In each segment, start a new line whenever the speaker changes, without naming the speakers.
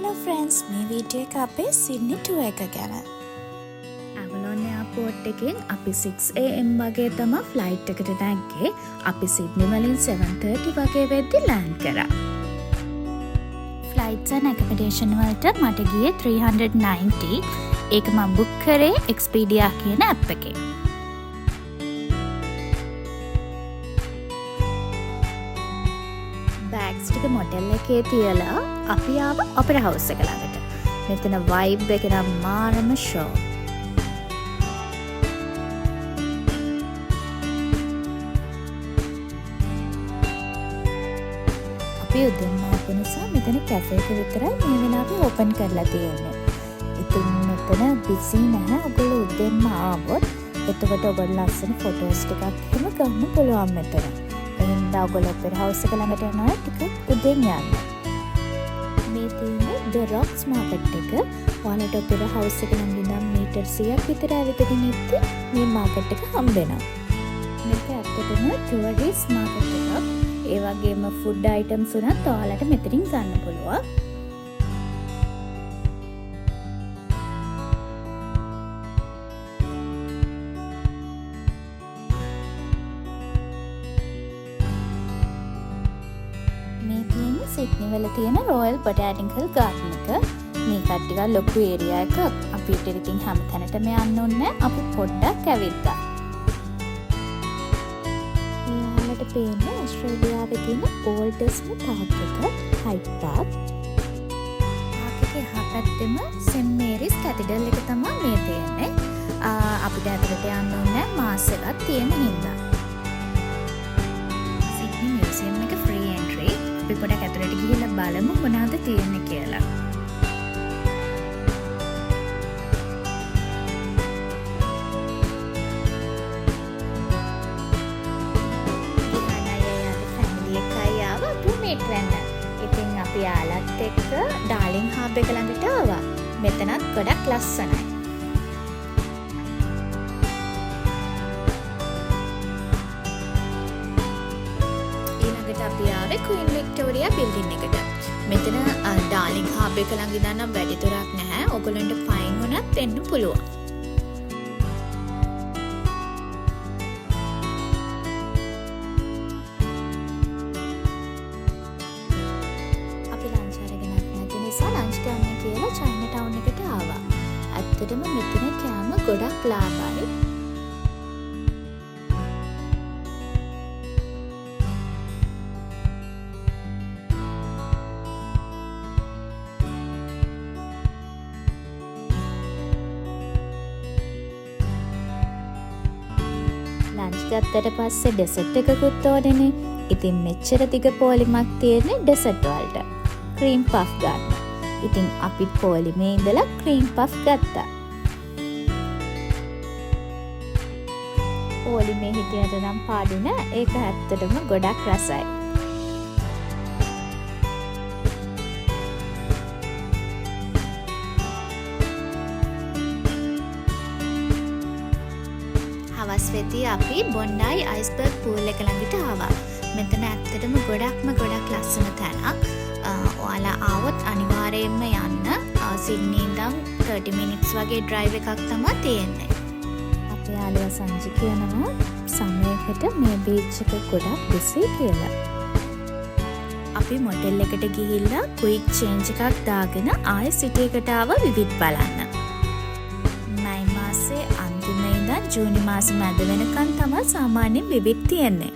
Hello friends, මේ video එක අපේ සිඩ්නි ටුර් එක ගැන.
ඇවලෝන් එයාපෝට් එකෙන් අපි 6 am වගේ තමයි ෆ්ලයිට් එකට නැග්ගේ. අපි සිඩ්නි වලින් 7:30 වගේ වෙද්දි ලෑන්ඩ් කරා.
ෆ්ලයිට්ස් and accommodation වලට මට ගියේ 390. ඒක මම බුක් කරේ Expedia කියන ඇප් එකේ.
බෑග්ස් ටික මොටෙල් එකේ තියලා අපි ආව ඔපෙරා හවුස් එක ළඟට. මෙතන වයිබ් එක නම් මාරම ෂෝ. අපි උදේම ආපු නිසා මෙතන කැෆේ එක විතරයි මේ වෙලාවේ ඕපන් කරලා තියෙන්නේ. ඉතින් මෙතන බිසි නැහැ. ඔයගොල්ලෝ උදේම ආවොත් එතකොට ඔයගොල්ලෝ ලස්සන ෆොටෝස් ටිකක් එහෙම ගන්න පුළුවන් මෙතන. එහෙනම් ඔයගොල්ලෝ ඔපෙරා හවුස් එක ළඟට යනවා ටිකක් උදේන් යන්න. මේ තියෙන්නේ The Rocks මාකට් එක. ඔයාලට ඔපෙරා හවුස් එක ළඟ ඉඳන් මීටර් 100ක් විතර ඇවිදගෙන ඉද්දි මේ මාකට් එක හම්බ වෙනවා. මේක ඇත්තටම ටුවරිස්ට් මාකට් එකක්. ඒ වගේම ෆුඩ් අයිටම්ස් උනත් ඔයාලට මෙතනින් ගන්න පුළුවන්. මේ තියෙන්නේ සිඩ්නි වල තියෙන රොයල් බොටැනිකල් ගාඩන් එක. මේක ටිකක් ලොකු ඒරියා එකක්. අපිට ඉතින් හැම තැනටම යන්න ඕනේ. අපි පොඩ්ඩක් ඇවිත්තා. ඊළඟට පේන්නේ ඕස්ට්‍රේලියාවේ තියෙන ඕල්ඩස්ට් පාක් එක, හයිඩ් පාක්. පාක් එකේ හපැත්තෙම සෙන්ට් මේරිස් කැතිඩල් එක තමයි මේ තියෙන්නේ. අපිට ඇතුළට යන්න ඕනේ මාස් එකක් තියෙන හින්දා. සිඩ්නි මියුසියම් එක ෆ්‍රී එන්ට්‍රි. අපි පොඩක් ඇතුළට ගිහිල්ලා බලමු මොනවද තියෙන්නේ කියලා. ඉතින් අපි යාලත් එක්ක ඩාලින් හබ් එක ළඟට ආවා. මෙතනත් ගොඩක් ලස්සනයි. ඊළඟට අපි ආවේ Queen Victoria building එකට. මෙතන ඩාලින් හබ් එක ළඟ ඉඳන් නම් වැඩි දුරක් නැහැ. ඔයගොල්ලන්ට පයින් වුණත් එන්න පුළුවන්. චයිනා ටවුන් එකට ආවා. ඇත්තටම මෙතන කෑම ගොඩක් ලාභයි. ලන්ච් ගත්තට පස්සේ ඩෙසර්ට් එකකුත් ඕනේනේ. ඉතින් මෙච්චර දිග පොලිමක් තියෙන්නේ ඩෙසර්ට් වලට. ක්‍රීම් පෆ් ගන්න. ඉතින් අපි පොලිමේ ඉඳලා ක්‍රීම් පෆ් ගත්තා. පොලිමේ හිටියට නම් පාඩු නෑ. ඒක ඇත්තටම ගොඩක් රසයි. හවස් වෙද්දී අපි බොන්ඩයි අයිස්බර්ග් පූල් එක ළඟට ආවා. මෙතන ඇත්තටම ගොඩක් ලස්සන තැනක්. ඔයාලා ආවොත් අනිවාර්යයෙන්ම යන්න. සිඩ්නි ඉඳන් 30 minutes වගේ drive එකක් තමයි තියෙන්නේ. අපේ යාළුවා සංජි කියනවා සමයකට මේ බීච් එක ගොඩක් busy කියලා. අපි මොටෙල් එකට ගිහිල්ලා quick change එකක් දාගෙන ආයෙ සිටි එකට ආව විවිධ බලන්න. මයි මාසේ අන්තිම ඉඳන් ජූනි මාසේ මැද වෙනකන් තමයි සාමාන්‍යයෙන් විවිධ තියෙන්නේ.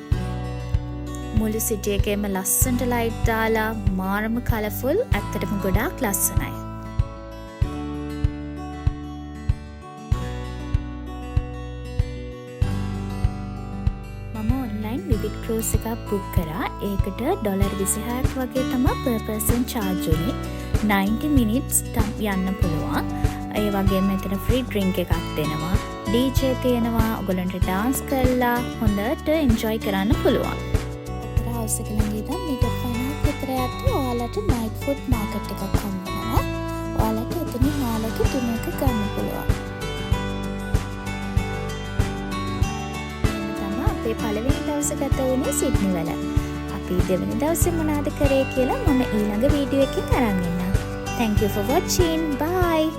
මුළු සිටි එකේම ලස්සනට ලයිට් දාලා මාරම කලර්ෆුල්. ඇත්තටම ගොඩාක් ලස්සනයි. මම ඔන්ලයින් විවිධ ක්‍රූස් එකක් බුක් කරා. ඒකට $26ක් වගේ තමයි per person charge උනේ. 90 minutes යන්න පුළුවන්. ඒ වගේම මෙතන free drink එකක් දෙනවා. DJ තියෙනවා. ඔයගොල්ලන්ට dance කරලා හොඳට enjoy කරන්න පුළුවන්. හවුස් එක ළඟ ඉඳන් මීටර් 50ක් විතර යද්දී ඔයාලට නයිට් ෆුඩ් මාකට් එකක් හම්බෙනවා. ඔයාලට එතනින් ඔයාලගේ ඩිනර් එක ගන්න පුළුවන්. මේ තමයි අපේ පළවෙනි දවස ගත වුණේ සිඩ්නි වල. අපි දෙවෙනි දවසේ මොනවද කරේ කියලා මම ඊළඟ වීඩියෝ එකකින් අරන් එන්නම්. Thank you for watching. Bye.